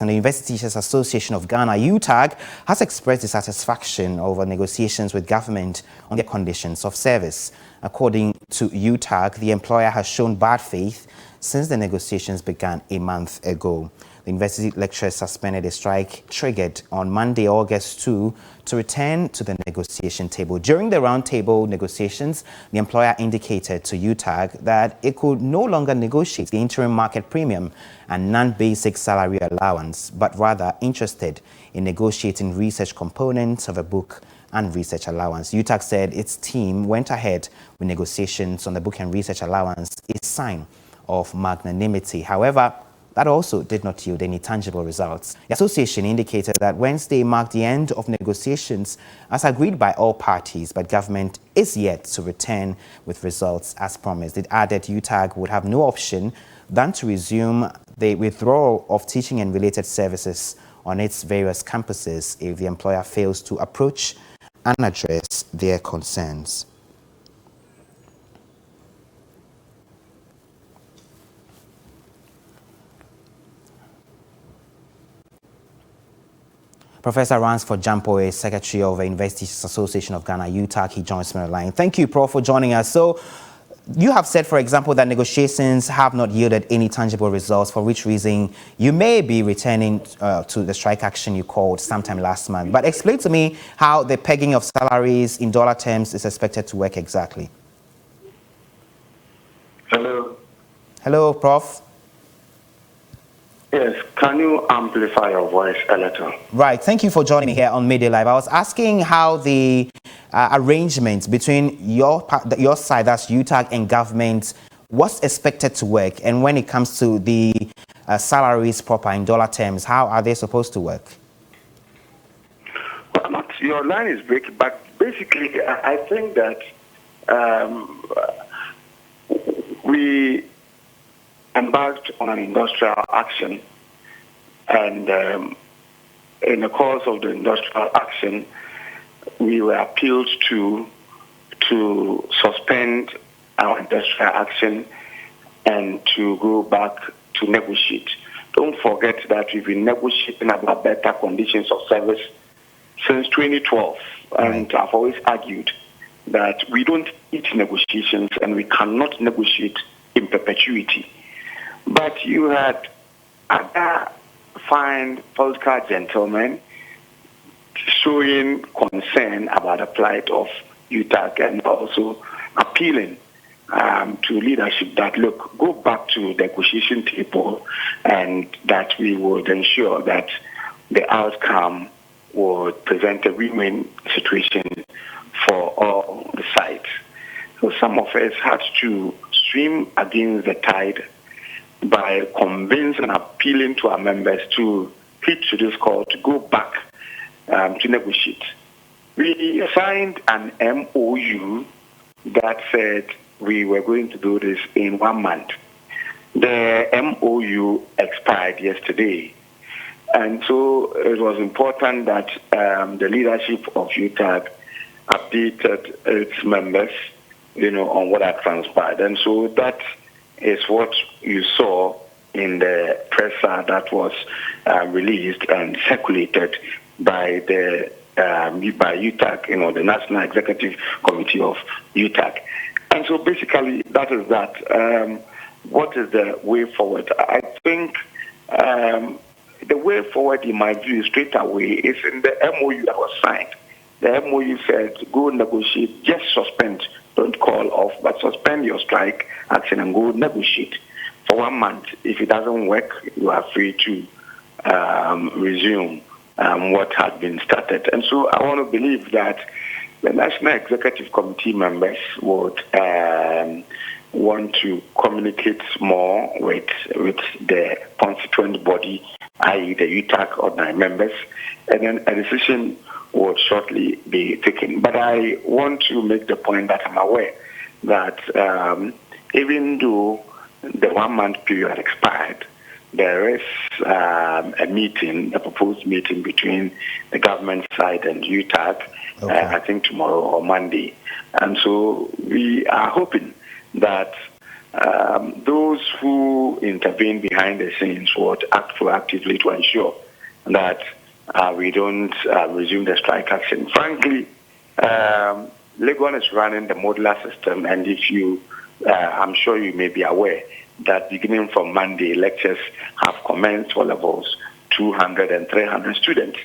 and the University Teachers Association of Ghana, UTAG, has expressed dissatisfaction over negotiations with government on their conditions of service. According to UTAG, the employer has shown bad faith since the negotiations began a month ago. The university lecturers suspended a strike triggered on Monday, August 2, to return to the negotiation table. During the roundtable negotiations, the employer indicated to UTAG that it could no longer negotiate the interim market premium and non-basic salary allowance, but rather interested in negotiating research components of a book and research allowance. UTAG said its team went ahead with negotiations on the book and research allowance, a sign of magnanimity. However, that also did not yield any tangible results. The association indicated that Wednesday marked the end of negotiations as agreed by all parties, but government is yet to return with results as promised. It added UTAG would have no option than to resume the withdrawal of teaching and related services on its various campuses if the employer fails to approach and address their concerns. Professor Ransford Jampo is Secretary of the University Teachers Association of Ghana, UTAG. He joins me on the line. Thank you, Prof, for joining us. So, you have said, for example, that negotiations have not yielded any tangible results, for which reason you may be returning to the strike action you called sometime last month. But explain to me how the pegging of salaries in dollar terms is expected to work exactly. Hello. Hello, Prof. Yes, can you amplify your voice a little? Right, thank you for joining me here on Media Live. I was asking how the arrangements between your side, that's UTAG, and government, what's expected to work, and when it comes to the salaries proper in dollar terms, how are they supposed to work? Well, your line is breaking, but basically I think that we embarked on an industrial action, and in the course of the industrial action, we were appealed to suspend our industrial action and to go back to negotiate. Don't forget that we've been negotiating about better conditions of service since 2012, and I've always argued that we don't eat negotiations and we cannot negotiate in perpetuity. But you had other fine political gentlemen showing concern about the plight of UTAG and also appealing to leadership that, look, go back to the negotiation table and that we would ensure that the outcome would present a win-win situation for all the sides. So some of us had to swim against the tide by convincing and appealing to our members to heed to this call to go back to negotiate. We signed an MOU that said we were going to do this in 1 month. The MOU expired yesterday. And so it was important that the leadership of UTAG updated its members, on what had transpired. And so that is what you saw in the presser that was released and circulated by the by UTAG, the National Executive Committee of UTAG. And so basically that is that. What is the way forward? I think the way forward, in my view, straight away, is in the MOU that was signed. The MOU said, go negotiate, just suspend, don't call off, but suspend your strike action and go negotiate for 1 month. If it doesn't work, you are free to resume what had been started. And so I want to believe that the National Executive Committee members would want to communicate more with the constituent body, i.e. the UTAG ordinary members, and then a decision would shortly be taken. But I want to make the point that I'm aware that even though the 1 month period expired, there is a meeting, a proposed meeting between the government side and UTAG, I think tomorrow or Monday. And so we are hoping that those who intervene behind the scenes would act proactively to ensure that we don't resume the strike action. Frankly, Legon is running the modular system, and if you, I'm sure you may be aware that beginning from Monday, lectures have commenced for levels 200 and 300 students,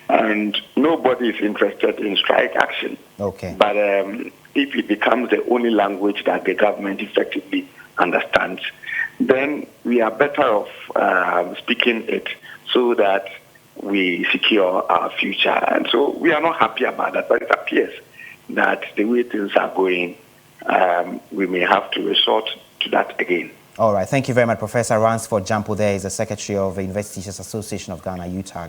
and nobody is interested in strike action. Okay. But if it becomes the only language that the government effectively understands, then we are better off speaking it so that we secure our future. And so we are not happy about that, but it appears that the way things are going, we may have to resort to that again. All right. Thank you very much, Professor Ransford Jampo. There is the Secretary of the University Teachers Association of Ghana, UTAG.